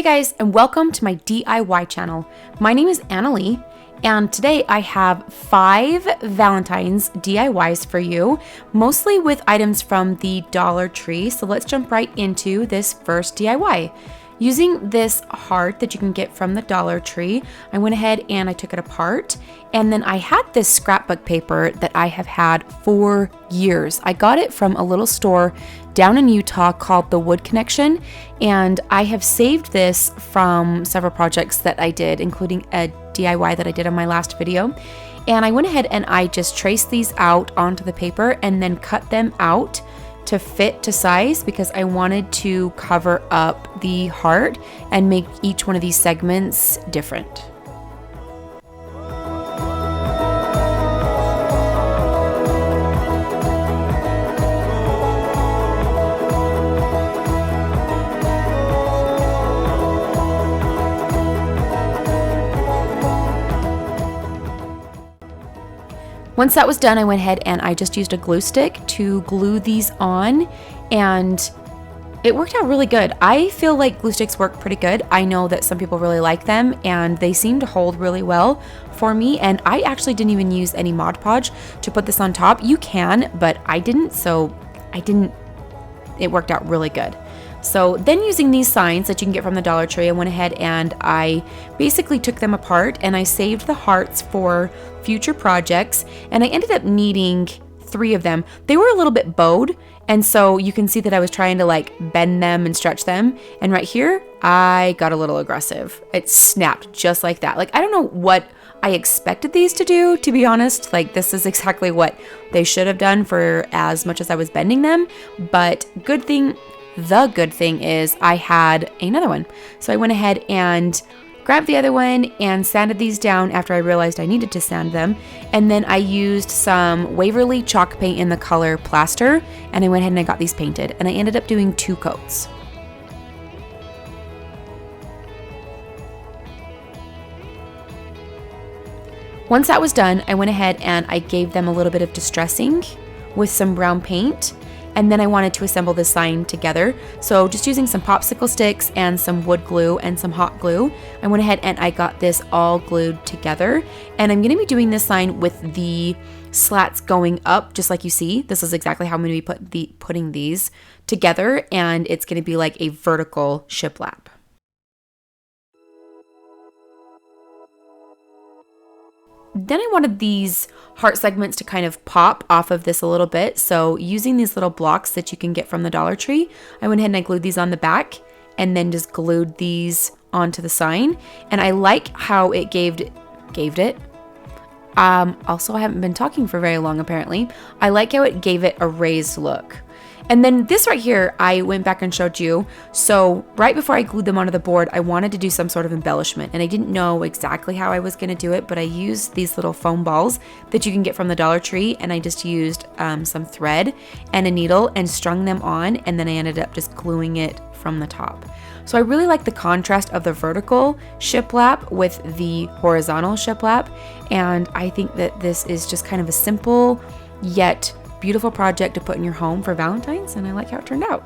guys, and welcome to my DIY channel. My name is Annalie, and today I have 5 Valentine's DIYs for you, mostly with items from the Dollar Tree. So let's jump right into this first DIY. Using this heart that you can get from the Dollar Tree, I went ahead and I took it apart, and then I had this scrapbook paper that I have had for years. I got it from a little store down in Utah called The Wood Connection, and I have saved this from several projects that I did, including a DIY that I did on my last video. And I went ahead and I just traced these out onto the paper and then cut them out to fit to size because I wanted to cover up the heart and make each one of these segments different. Once that was done, I went ahead and I just used a glue stick to glue these on, and it worked out really good. I feel like glue sticks work pretty good. I know that some people really like them and they seem to hold really well for me, and I actually didn't even use any Mod Podge to put this on top. You can, but I didn't, it worked out really good. So then using these signs that you can get from the Dollar Tree, I went ahead and I basically took them apart and I saved the hearts for future projects, and I ended up needing 3 of them. They were a little bit bowed, and so you can see that I was trying to like bend them and stretch them, and right here I got a little aggressive. It snapped just like that. Like, I don't know what I expected these to do, to be honest. Like, this is exactly what they should have done for as much as I was bending them, but the good thing is I had another one. So I went ahead and grabbed the other one and sanded these down after I realized I needed to sand them. And then I used some Waverly chalk paint in the color Plaster, and I went ahead and I got these painted, and I ended up doing 2 coats. Once that was done, I went ahead and I gave them a little bit of distressing with some brown paint. And then I wanted to assemble this sign together. So just using some popsicle sticks and some wood glue and some hot glue, I went ahead and I got this all glued together. And I'm gonna be doing this sign with the slats going up, just like you see. This is exactly how I'm gonna be putting these together, and it's gonna be like a vertical shiplap. Then I wanted these heart segments to kind of pop off of this a little bit. So using these little blocks that you can get from the Dollar Tree, I went ahead and I glued these on the back and then just glued these onto the sign. And I like how it gave it. Also, I haven't been talking for very long apparently. I like how it gave it a raised look. And then this right here, I went back and showed you. So right before I glued them onto the board, I wanted to do some sort of embellishment, and I didn't know exactly how I was gonna do it, but I used these little foam balls that you can get from the Dollar Tree, and I just used some thread and a needle and strung them on, and then I ended up just gluing it from the top. So I really like the contrast of the vertical shiplap with the horizontal shiplap, and I think that this is just kind of a simple yet beautiful project to put in your home for Valentine's, and I like how it turned out.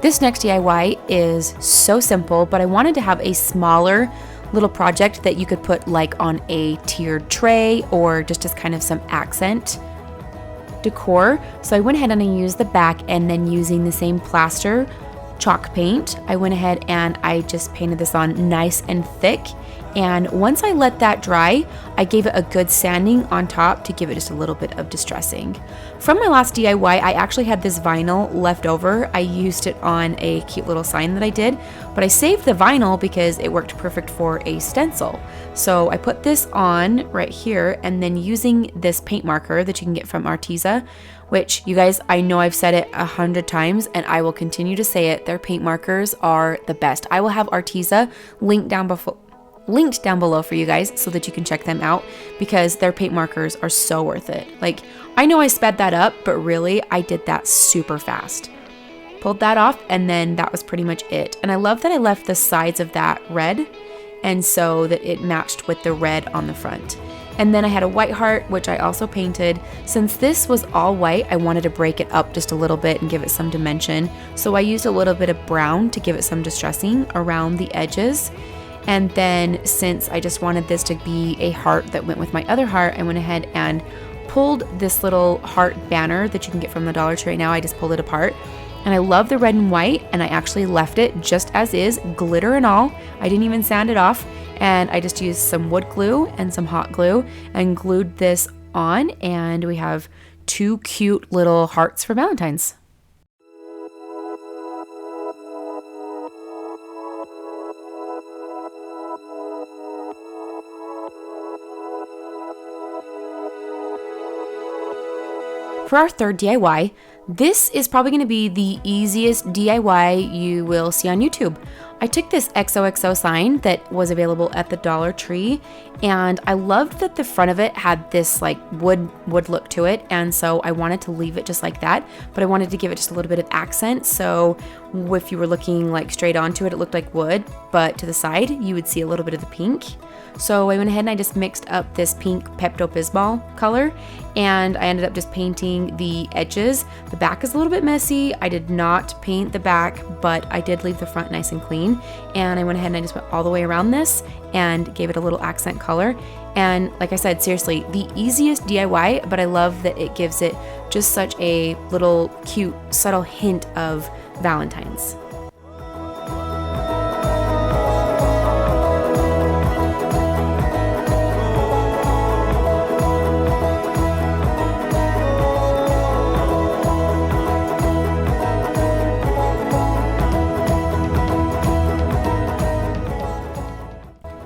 This next DIY is so simple, but I wanted to have a smaller little project that you could put like on a tiered tray or just as kind of some accent decor. So I went ahead and I used the back, and then using the same Plaster chalk paint, I went ahead and I just painted this on nice and thick. And once I let that dry, I gave it a good sanding on top to give it just a little bit of distressing. From my last DIY, I actually had this vinyl left over. I used it on a cute little sign that I did, but I saved the vinyl because it worked perfect for a stencil. So I put this on right here, and then using this paint marker that you can get from Arteza, which you guys, I know I've said it 100 times and I will continue to say it, their paint markers are the best. I will have Arteza linked down below for you guys so that you can check them out, because their paint markers are so worth it. Like, I know I sped that up, but really I did that super fast. pulled that off, and then that was pretty much it. And I love that I left the sides of that red, and so that it matched with the red on the front. And then I had a white heart, which I also painted. Since this was all white, I wanted to break it up just a little bit and give it some dimension. So I used a little bit of brown to give it some distressing around the edges. And then since I just wanted this to be a heart that went with my other heart, I went ahead and pulled this little heart banner that you can get from the Dollar Tree right now. I just pulled it apart. And I love the red and white, and I actually left it just as is, glitter and all. I didn't even sand it off, and I just used some wood glue and some hot glue and glued this on, and we have 2 cute little hearts for Valentine's. For our third DIY, this is probably going to be the easiest DIY you will see on YouTube. I took this XOXO sign that was available at the Dollar Tree, and I loved that the front of it had this like wood look to it, and so I wanted to leave it just like that, but I wanted to give it just a little bit of accent, so if you were looking like straight onto it, it looked like wood, but to the side, you would see a little bit of the pink. So I went ahead and I just mixed up this pink Pepto-Bismol color, and I ended up just painting the edges. The back is a little bit messy. I did not paint the back, but I did leave the front nice and clean. And I went ahead and I just went all the way around this and gave it a little accent color. And like I said, seriously, the easiest DIY, but I love that it gives it just such a little cute, subtle hint of Valentine's.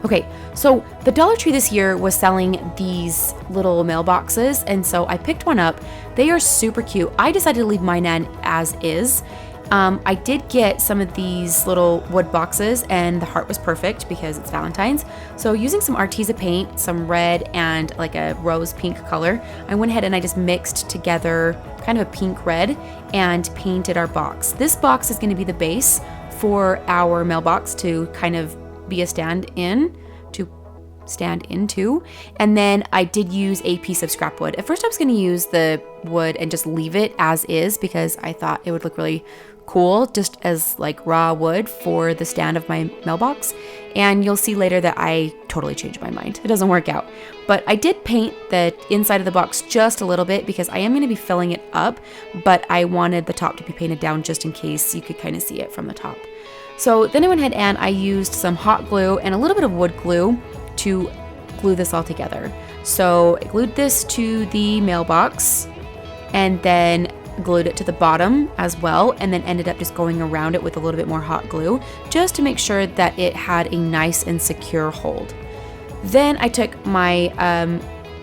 Okay, so the Dollar Tree this year was selling these little mailboxes, and so I picked one up. They are super cute. I decided to leave mine in as is. I did get some of these little wood boxes, and the heart was perfect because it's Valentine's. So using some Arteza paint, some red, and like a rose pink color, I went ahead and I just mixed together kind of a pink red and painted our box. This box is going to be the base for our mailbox to kind of be a stand into, and then I did use a piece of scrap wood. At first I was going to use the wood and just leave it as is because I thought it would look really cool just as like raw wood for the stand of my mailbox, and you'll see later that I totally changed my mind. It doesn't work out, but I did paint the inside of the box just a little bit because I am going to be filling it up, but I wanted the top to be painted down just in case you could kind of see it from the top. So then I went ahead and I used some hot glue and a little bit of wood glue to glue this all together. So I glued this to the mailbox and then glued it to the bottom as well, and then ended up just going around it with a little bit more hot glue just to make sure that it had a nice and secure hold. Then I took my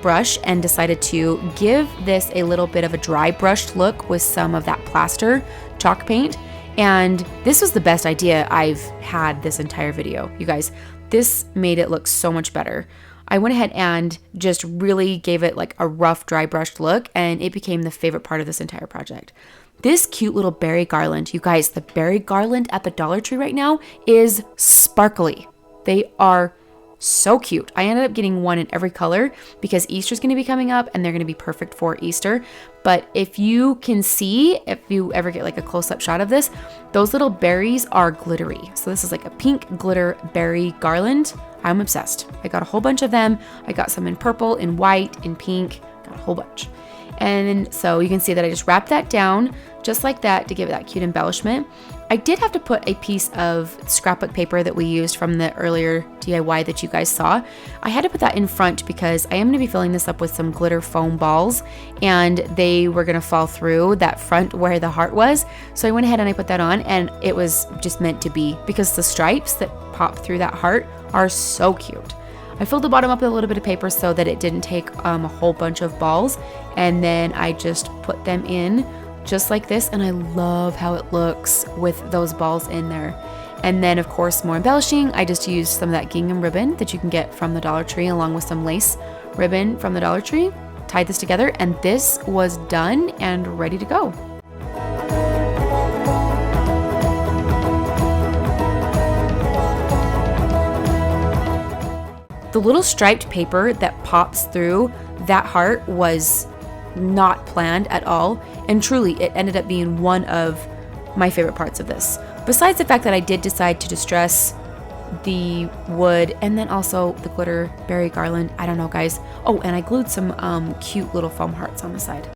brush and decided to give this a little bit of a dry brushed look with some of that plaster chalk paint. And this was the best idea I've had this entire video. You guys, this made it look so much better. I went ahead and just really gave it like a rough, dry brushed look, and it became the favorite part of this entire project. This cute little berry garland, you guys, the berry garland at the Dollar Tree right now is sparkly. They are so cute. I ended up getting one in every color because Easter's going to be coming up and they're going to be perfect for Easter. But if you can see, if you ever get like a close-up shot of this, those little berries are glittery. So this is like a pink glitter berry garland. I'm obsessed. I got a whole bunch of them. I got some in purple, in white, in pink, got a whole bunch. And so you can see that I just wrapped that down just like that to give it that cute embellishment. I did have to put a piece of scrapbook paper that we used from the earlier DIY that you guys saw. I had to put that in front because I am going to be filling this up with some glitter foam balls, and they were going to fall through that front where the heart was. So I went ahead and I put that on, and it was just meant to be because the stripes that pop through that heart are so cute. I filled the bottom up with a little bit of paper so that it didn't take a whole bunch of balls, and then I just put them in just like this, and I love how it looks with those balls in there. And then of course, more embellishing, I just used some of that gingham ribbon that you can get from the Dollar Tree along with some lace ribbon from the Dollar Tree, tied this together, and this was done and ready to go. The little striped paper that pops through that heart was not planned at all, and truly it ended up being one of my favorite parts of this. Besides the fact that I did decide to distress the wood and then also the glitter berry garland. I don't know, guys. Oh, and I glued some cute little foam hearts on the side.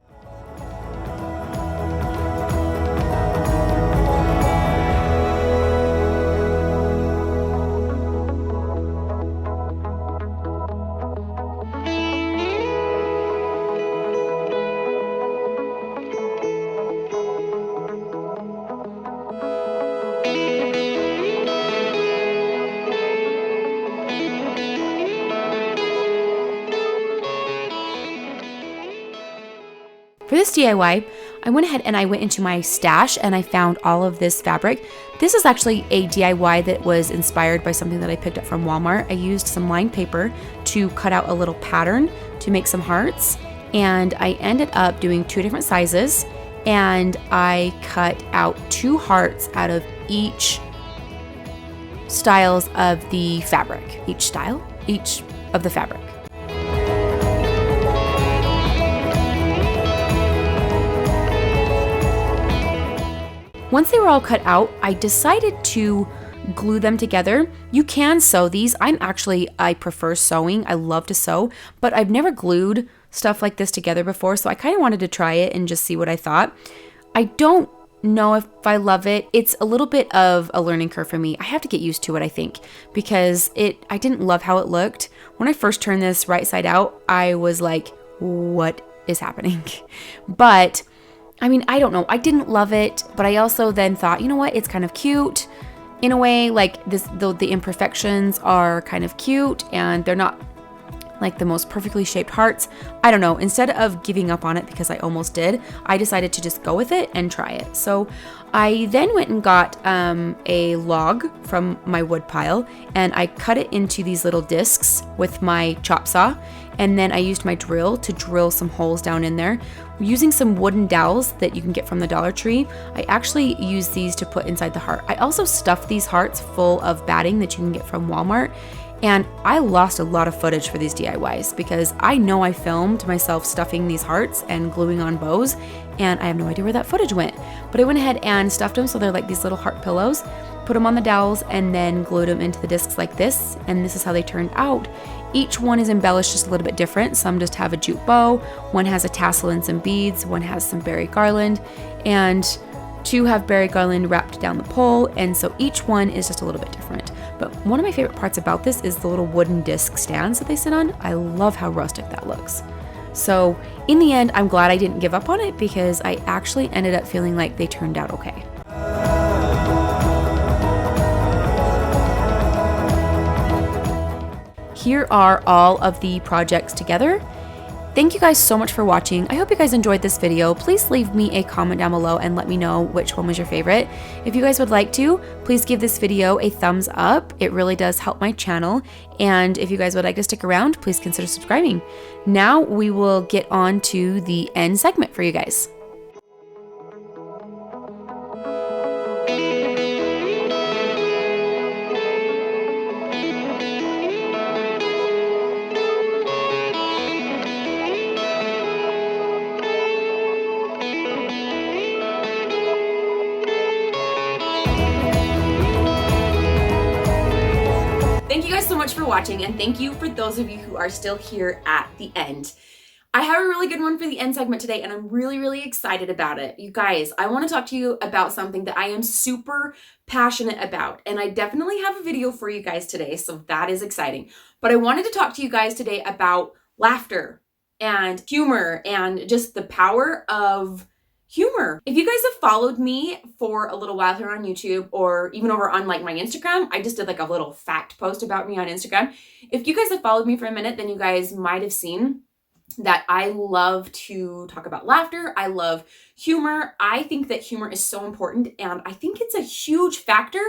For this DIY, I went ahead and I went into my stash and I found all of this fabric. This is actually a DIY that was inspired by something that I picked up from Walmart. I used some lined paper to cut out a little pattern to make some hearts, and I ended up doing 2 different sizes, and I cut out 2 hearts out of each styles of the fabric. Each of the fabric. Once they were all cut out, I decided to glue them together. You can sew these. I prefer sewing. I love to sew, but I've never glued stuff like this together before, so I kind of wanted to try it and just see what I thought. I don't know if I love it. It's a little bit of a learning curve for me. I have to get used to it, I think, because I didn't love how it looked. When I first turned this right side out, I was like, what is happening? But I mean, I don't know. I didn't love it, but I also then thought, you know what? It's kind of cute in a way. Like this, the imperfections are kind of cute, and they're not like the most perfectly shaped hearts. I don't know. Instead of giving up on it, because I almost did, I decided to just go with it and try it. So I then went and got a log from my wood pile, and I cut it into these little discs with my chop saw. And then I used my drill to drill some holes down in there. Using some wooden dowels that you can get from the Dollar Tree, I actually used these to put inside the heart. I also stuffed these hearts full of batting that you can get from Walmart. And I lost a lot of footage for these DIYs because I know I filmed myself stuffing these hearts and gluing on bows, and I have no idea where that footage went. But I went ahead and stuffed them so they're like these little heart pillows, put them on the dowels, and then glued them into the discs like this, and this is how they turned out. Each one is embellished just a little bit different. Some just have a jute bow, one has a tassel and some beads, one has some berry garland, and 2 have berry garland wrapped down the pole, and so each one is just a little bit different. But one of my favorite parts about this is the little wooden disc stands that they sit on. I love how rustic that looks. So in the end, I'm glad I didn't give up on it because I actually ended up feeling like they turned out okay. Here are all of the projects together. Thank you guys so much for watching. I hope you guys enjoyed this video. Please leave me a comment down below and let me know which one was your favorite. If you guys would like to, please give this video a thumbs up. It really does help my channel. And if you guys would like to stick around, please consider subscribing. Now we will get on to the end segment for you guys. Thank you guys so much for watching, and thank you for those of you who are still here at the end. I have a really good one for the end segment today, and I'm really excited about it. You guys, I want to talk to you about something that I am super passionate about, and I definitely have a video for you guys today, so that is exciting. But I wanted to talk to you guys today about laughter and humor and just the power of humor. If you guys have followed me for a little while here on YouTube or even over on like my Instagram, I just did like a little fact post about me on Instagram. If you guys have followed me for a minute, then you guys might have seen that I love to talk about laughter. I love humor. I think that humor is so important, and I think it's a huge factor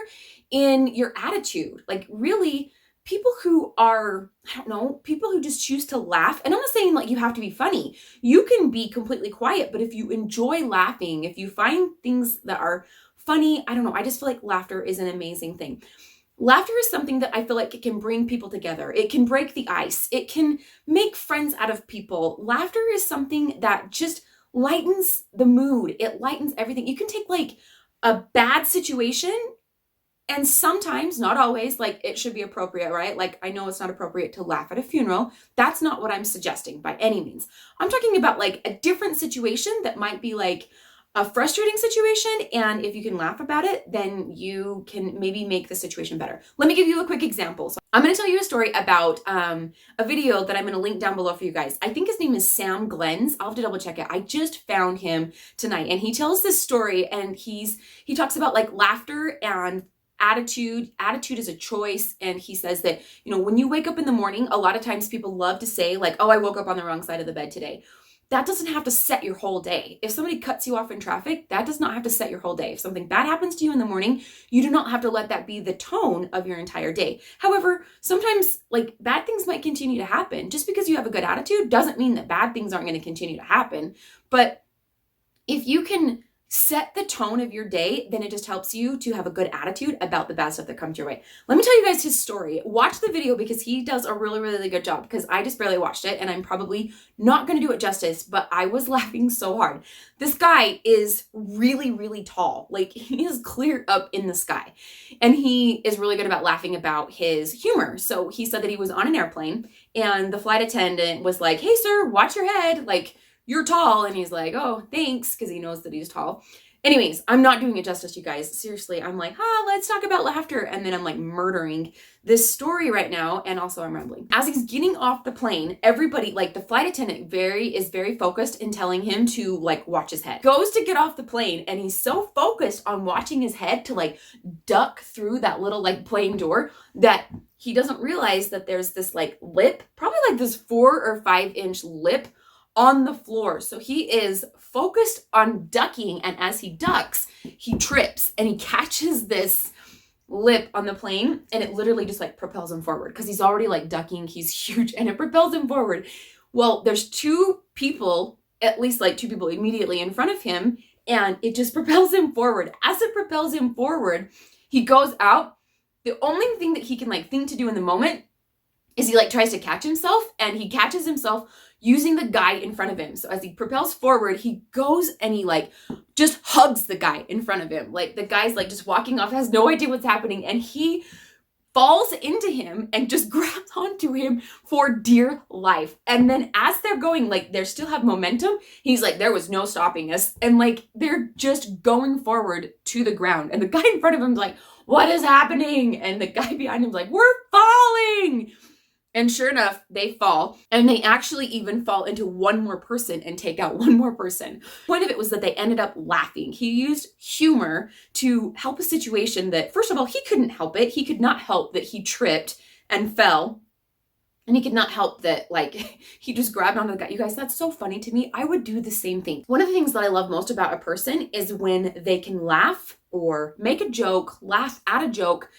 in your attitude. Like really, people who are, I don't know, people who just choose to laugh. And I'm not saying like you have to be funny. You can be completely quiet, but if you enjoy laughing, if you find things that are funny, I don't know, I just feel like laughter is an amazing thing. Laughter is something that I feel like it can bring people together. It can break the ice. It can make friends out of people. Laughter is something that just lightens the mood. It lightens everything. You can take like a bad situation, and sometimes, not always, like it should be appropriate, right? Like I know it's not appropriate to laugh at a funeral. That's not what I'm suggesting by any means. I'm talking about like a different situation that might be like a frustrating situation, and if you can laugh about it, then you can maybe make the situation better. Let me give you a quick example. So I'm going to tell you a story about a video that I'm going to link down below for you guys. I think his name is Sam Glens. I'll have to double check it. I just found him tonight, and he tells this story, and he talks about like laughter and attitude is a choice. And he says that, you know, when you wake up in the morning, a lot of times people love to say like, oh, I woke up on the wrong side of the bed today. That doesn't have to set your whole day. If somebody cuts you off in traffic, that does not have to set your whole day. If something bad happens to you in the morning, you do not have to let that be the tone of your entire day. However, sometimes like bad things might continue to happen. Just because you have a good attitude doesn't mean that bad things aren't going to continue to happen. But if you can set the tone of your day, then it just helps you to have a good attitude about the bad stuff that comes your way. Let me tell you guys his story. Watch the video because he does a really, really good job, because I just barely watched it and I'm probably not going to do it justice, but I was laughing so hard. This guy is really, really tall. Like he is clear up in the sky, and he is really good about laughing about his humor. So he said that he was on an airplane and the flight attendant was like, hey sir, watch your head. Like, you're tall. And he's like, oh, thanks. Because he knows that he's tall. Anyways, I'm not doing it justice, you guys. Seriously, I'm like, let's talk about laughter. And then I'm like murdering this story right now. And also I'm rambling. As he's getting off the plane, everybody, like the flight attendant is very focused in telling him to like watch his head. Goes to get off the plane and he's so focused on watching his head to like duck through that little like plane door that he doesn't realize that there's this like lip, probably like this 4 or 5 inch lip on the floor. So he is focused on ducking, and as he ducks, he trips and he catches this lip on the plane, and it literally just like propels him forward because he's already like ducking, he's huge, and it propels him forward. Well, there's 2 people, at least like 2 people immediately in front of him, and it just propels him forward. As it propels him forward, he goes out. The only thing that he can like think to do in the moment is he like tries to catch himself, and he catches himself using the guy in front of him. So as he propels forward, he goes and he like just hugs the guy in front of him. Like the guy's like just walking off, has no idea what's happening. And he falls into him and just grabs onto him for dear life. And then as they're going, like they still have momentum. He's like, there was no stopping us. And like, they're just going forward to the ground. And the guy in front of him's like, what is happening? And the guy behind him's like, we're falling. And sure enough, they fall, and they actually even fall into one more person and take out one more person. The point of it was that they ended up laughing. He used humor to help a situation that, first of all, he couldn't help it. He could not help that he tripped and fell. And he could not help that, like, he just grabbed onto the guy. You guys, that's so funny to me. I would do the same thing. One of the things that I love most about a person is when they can laugh or make a joke, laugh at a joke,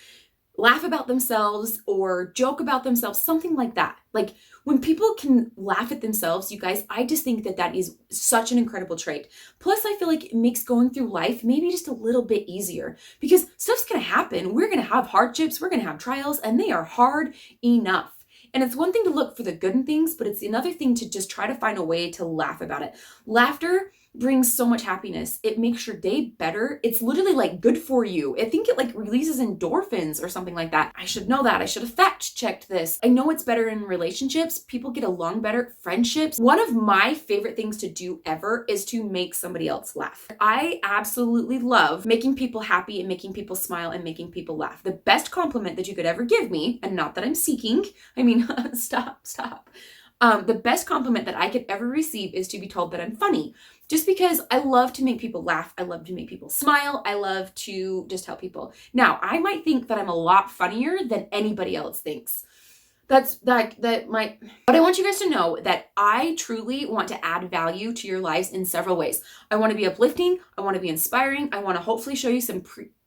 laugh about themselves or joke about themselves, something like that. Like when people can laugh at themselves, you guys, I just think that that is such an incredible trait. Plus, I feel like it makes going through life maybe just a little bit easier, because stuff's going to happen. We're going to have hardships. We're going to have trials, and they are hard enough. And it's one thing to look for the good in things, but it's another thing to just try to find a way to laugh about it. Laughter brings so much happiness. It makes your day better. It's literally like good for you. I think it like releases endorphins or something like that. I should know that. I should have fact checked this. I know it's better in relationships. People get along better. Friendships. One of my favorite things to do ever is to make somebody else laugh. I absolutely love making people happy and making people smile and making people laugh. The best compliment that you could ever give me, and not that I'm seeking, I mean, stop. The best compliment that I could ever receive is to be told that I'm funny. Just because I love to make people laugh. I love to make people smile. I love to just help people. Now, I might think that I'm a lot funnier than anybody else thinks. But I want you guys to know that I truly want to add value to your lives in several ways. I want to be uplifting. I want to be inspiring. I want to hopefully show you some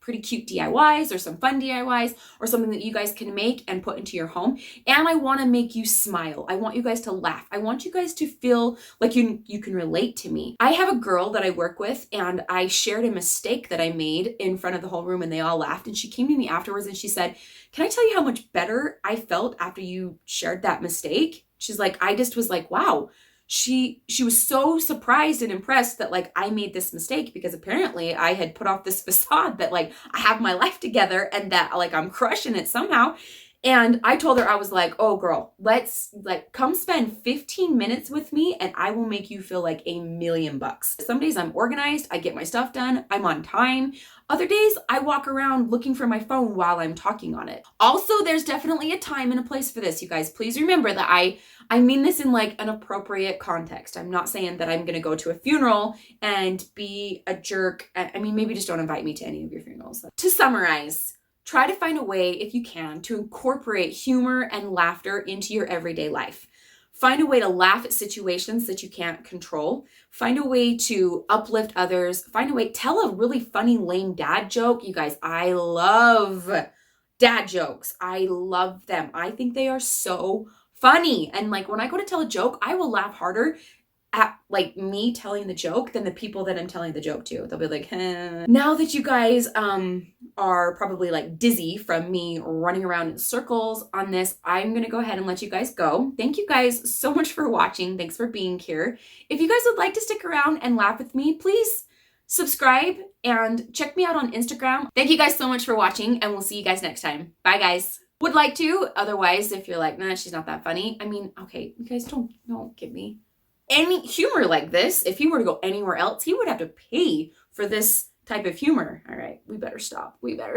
pretty cute DIYs or some fun DIYs or something that you guys can make and put into your home. And I want to make you smile. I want you guys to laugh. I want you guys to feel like you can relate to me. I have a girl that I work with, and I shared a mistake that I made in front of the whole room, and they all laughed. And she came to me afterwards and she said, "Can I tell you how much better I felt after you shared that mistake?" She's like, I just was like, wow. She was so surprised and impressed that like I made this mistake, because apparently I had put off this facade that like I have my life together and that like I'm crushing it somehow. And I told her, I was like, "Oh girl, let's like come spend 15 minutes with me and I will make you feel like $1,000,000. Some days I'm organized, I get my stuff done, I'm on time. Other days I walk around looking for my phone while I'm talking on it." Also, there's definitely a time and a place for this, you guys. Please remember that I mean this in like an appropriate context. I'm not saying that I'm going to go to a funeral and be a jerk. I mean, maybe just don't invite me to any of your funerals. To summarize, try to find a way, if you can, to incorporate humor and laughter into your everyday life. Find a way to laugh at situations that you can't control. Find a way to uplift others. Find a way, tell a really funny, lame dad joke. You guys, I love dad jokes. I love them. I think they are so funny. And like when I go to tell a joke, I will laugh harder at like me telling the joke than the people that I'm telling the joke to. They'll be like, Now that you guys are probably like dizzy from me running around in circles on this, I'm gonna go ahead and let you guys go. Thank you guys so much for watching. Thanks for being here. If you guys would like to stick around and laugh with me, please subscribe and check me out on Instagram. Thank you guys so much for watching, and we'll see you guys next time. Bye guys. Would like to, otherwise if you're like, nah, she's not that funny. I mean, okay, you guys don't give me any humor like this. If he were to go anywhere else, he would have to pay for this type of humor. All right, we better stop. We better